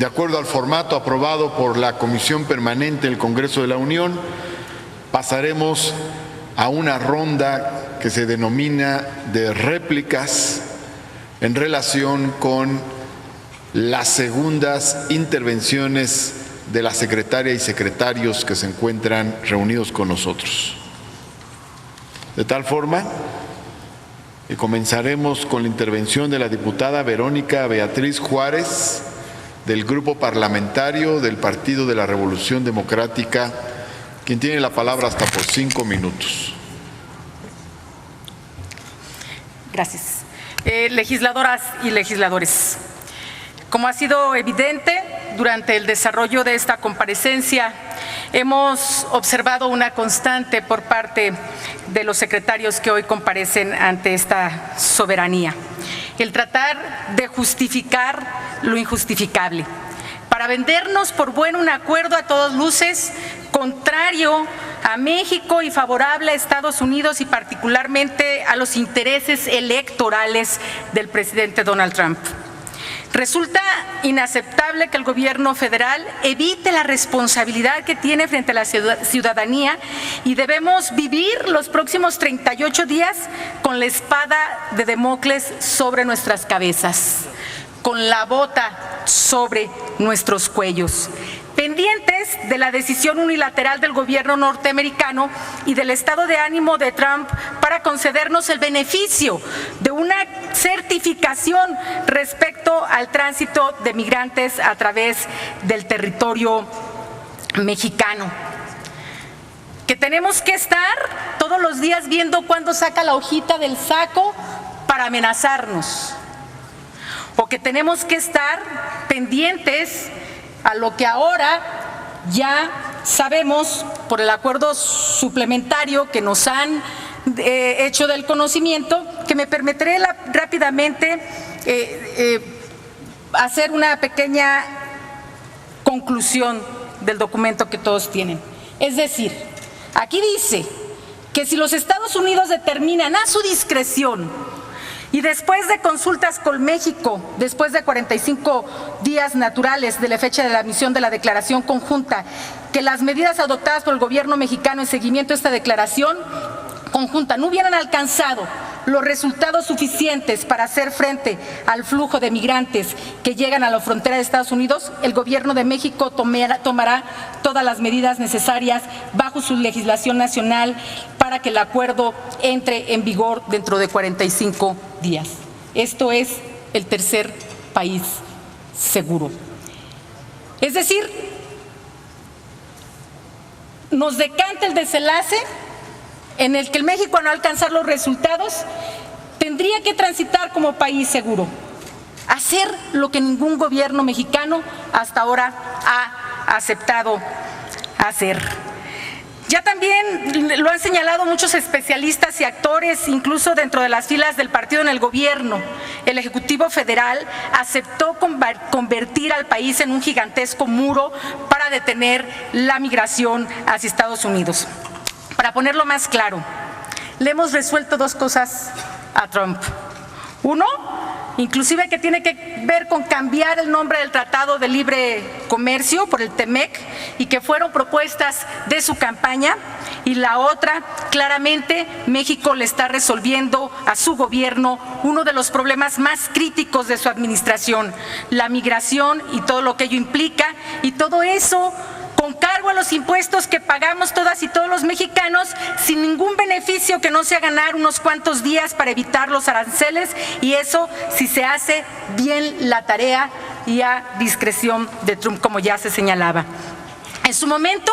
De acuerdo al formato aprobado por la Comisión Permanente del Congreso de la Unión, pasaremos a una ronda que se denomina de réplicas en relación con las segundas intervenciones de la secretaria y secretarios que se encuentran reunidos con nosotros. De tal forma que comenzaremos con la intervención de la diputada Verónica Beatriz Juárez, del Grupo Parlamentario del Partido de la Revolución Democrática, quien tiene la palabra hasta por 5 minutos. Gracias. Legisladoras y legisladores, como ha sido evidente durante el desarrollo de esta comparecencia, hemos observado una constante por parte de los secretarios que hoy comparecen ante esta soberanía: el tratar de justificar lo injustificable, para vendernos por bueno un acuerdo a todas luces contrario a México y favorable a Estados Unidos y particularmente a los intereses electorales del presidente Donald Trump. Resulta inaceptable que el gobierno federal evite la responsabilidad que tiene frente a la ciudadanía y debemos vivir los próximos 38 días con la espada de Damocles sobre nuestras cabezas, con la bota sobre nuestros cuellos, pendientes de la decisión unilateral del gobierno norteamericano y del estado de ánimo de Trump para concedernos el beneficio de una certificación respecto al tránsito de migrantes a través del territorio mexicano. Que tenemos que estar todos los días viendo cuándo saca la hojita del saco para amenazarnos. O que tenemos que estar pendientes a lo que ahora ya sabemos por el acuerdo suplementario que nos han hecho del conocimiento, que me permitiré rápidamente hacer una pequeña conclusión del documento que todos tienen. Es decir, aquí dice que si los Estados Unidos determinan a su discreción y después de consultas con México, después de 45 días naturales de la fecha de la emisión de la declaración conjunta, que las medidas adoptadas por el gobierno mexicano en seguimiento a esta declaración conjunta no hubieran alcanzado los resultados suficientes para hacer frente al flujo de migrantes que llegan a la frontera de Estados Unidos, el gobierno de México tomará todas las medidas necesarias bajo su legislación nacional para que el acuerdo entre en vigor dentro de 45 días. Esto es el tercer país seguro. Es decir, nos decanta el desenlace en el que el México, al no alcanzar los resultados, tendría que transitar como país seguro, hacer lo que ningún gobierno mexicano hasta ahora ha aceptado hacer. Ya también lo han señalado muchos especialistas y actores, incluso dentro de las filas del partido en el gobierno. El Ejecutivo Federal aceptó convertir al país en un gigantesco muro para detener la migración hacia Estados Unidos. Para ponerlo más claro, le hemos resuelto dos cosas a Trump. Uno, inclusive que tiene que ver con cambiar el nombre del Tratado de Libre Comercio por el TEMEC y que fueron propuestas de su campaña. Y la otra, claramente, México le está resolviendo a su gobierno uno de los problemas más críticos de su administración, la migración y todo lo que ello implica, y todo eso con cargo a los impuestos que pagamos todas y todos los mexicanos, sin ningún beneficio que no sea ganar unos cuantos días para evitar los aranceles, y eso si se hace bien la tarea y a discreción de Trump, como ya se señalaba. En su momento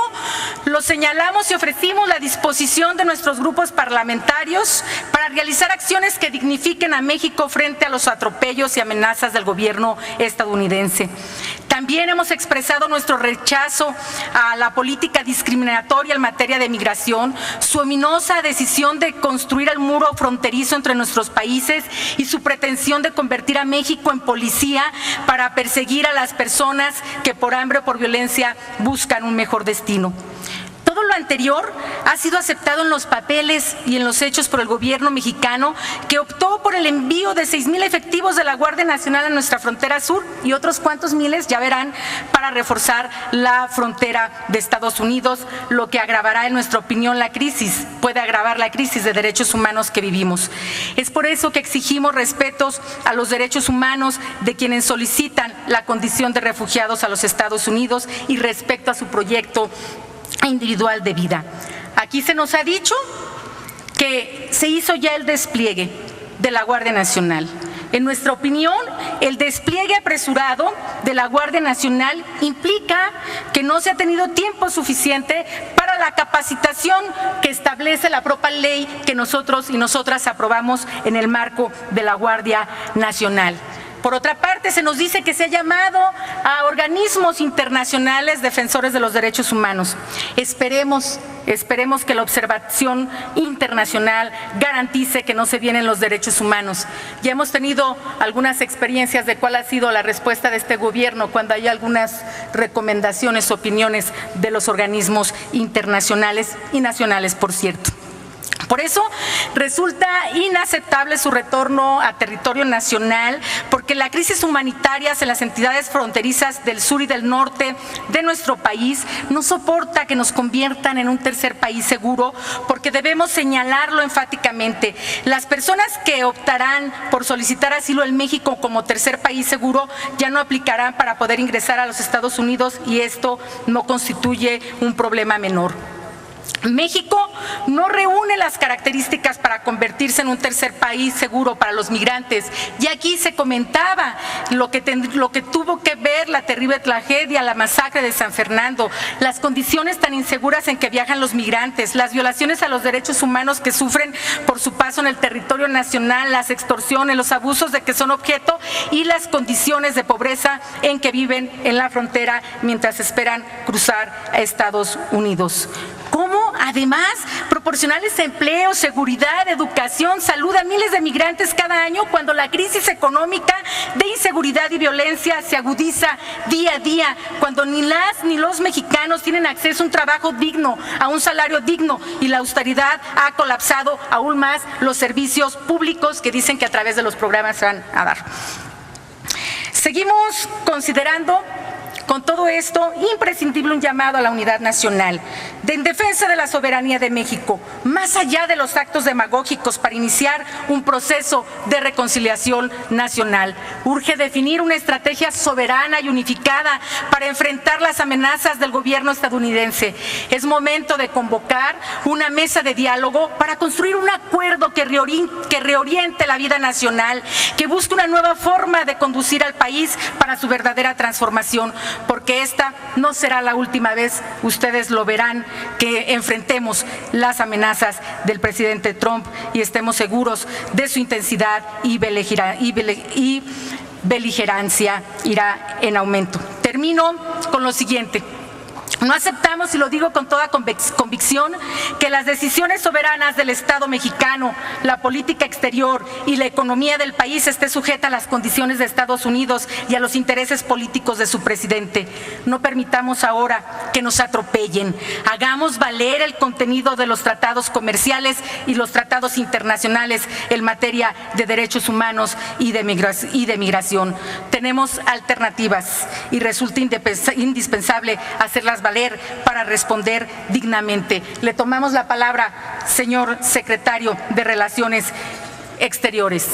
lo señalamos y ofrecimos la disposición de nuestros grupos parlamentarios para realizar acciones que dignifiquen a México frente a los atropellos y amenazas del gobierno estadounidense. También hemos expresado nuestro rechazo a la política discriminatoria en materia de migración, su ominosa decisión de construir el muro fronterizo entre nuestros países y su pretensión de convertir a México en policía para perseguir a las personas que por hambre o por violencia buscan un mejor destino. Todo lo anterior ha sido aceptado en los papeles y en los hechos por el gobierno mexicano, que optó por el envío de 6,000 efectivos de la Guardia Nacional a nuestra frontera sur y otros cuantos miles, ya verán, para reforzar la frontera de Estados Unidos, lo que agravará, en nuestra opinión, la crisis, puede agravar la crisis de derechos humanos que vivimos. Es por eso que exigimos respetos a los derechos humanos de quienes solicitan la condición de refugiados a los Estados Unidos y respecto a su proyecto individual de vida. Aquí se nos ha dicho que se hizo ya el despliegue de la Guardia Nacional. En nuestra opinión, el despliegue apresurado de la Guardia Nacional implica que no se ha tenido tiempo suficiente para la capacitación que establece la propia ley que nosotros y nosotras aprobamos en el marco de la Guardia Nacional. Por otra parte, se nos dice que se ha llamado a organismos internacionales defensores de los derechos humanos. Esperemos que la observación internacional garantice que no se vienen los derechos humanos. Ya hemos tenido algunas experiencias de cuál ha sido la respuesta de este gobierno cuando hay algunas recomendaciones, opiniones de los organismos internacionales y nacionales, por cierto. Por eso resulta inaceptable su retorno a territorio nacional, porque la crisis humanitaria en las entidades fronterizas del sur y del norte de nuestro país no soporta que nos conviertan en un tercer país seguro, porque debemos señalarlo enfáticamente. Las personas que optarán por solicitar asilo en México como tercer país seguro ya no aplicarán para poder ingresar a los Estados Unidos, y esto no constituye un problema menor. México no reúne las características para convertirse en un tercer país seguro para los migrantes. Y aquí se comentaba lo que tuvo que ver la terrible tragedia, la masacre de San Fernando, las condiciones tan inseguras en que viajan los migrantes, las violaciones a los derechos humanos que sufren por su paso en el territorio nacional, las extorsiones, los abusos de que son objeto y las condiciones de pobreza en que viven en la frontera mientras esperan cruzar a Estados Unidos. ¿Cómo, además, proporcionarles empleo, seguridad, educación, salud a miles de migrantes cada año cuando la crisis económica de inseguridad y violencia se agudiza día a día, cuando ni las ni los mexicanos tienen acceso a un trabajo digno, a un salario digno, y la austeridad ha colapsado aún más los servicios públicos que dicen que a través de los programas se van a dar? Seguimos considerando, con todo esto, imprescindible un llamado a la unidad nacional en defensa de la soberanía de México, más allá de los actos demagógicos, para iniciar un proceso de reconciliación nacional. Urge definir una estrategia soberana y unificada para enfrentar las amenazas del gobierno estadounidense. Es momento de convocar una mesa de diálogo para construir un acuerdo que reoriente la vida nacional, que busque una nueva forma de conducir al país para su verdadera transformación, porque esta no será la última vez, ustedes lo verán, que enfrentemos las amenazas del presidente Trump y estemos seguros de su intensidad y beligerancia irá en aumento. Termino con lo siguiente. No aceptamos, y lo digo con toda convicción, que las decisiones soberanas del Estado mexicano, la política exterior y la economía del país esté sujeta a las condiciones de Estados Unidos y a los intereses políticos de su presidente. No permitamos ahora que nos atropellen. Hagamos valer el contenido de los tratados comerciales y los tratados internacionales en materia de derechos humanos y de migración. Tenemos alternativas y resulta indispensable hacerlas valer para responder dignamente. Le tomamos la palabra, señor secretario de Relaciones Exteriores.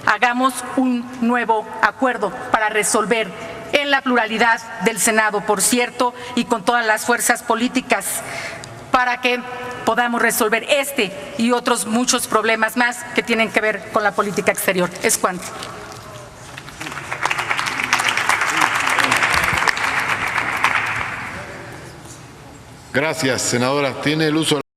Hagamos un nuevo acuerdo para resolver en la pluralidad del Senado, por cierto, y con todas las fuerzas políticas, para que podamos resolver este y otros muchos problemas más que tienen que ver con la política exterior. Es cuanto. Gracias, senadora. Tiene el uso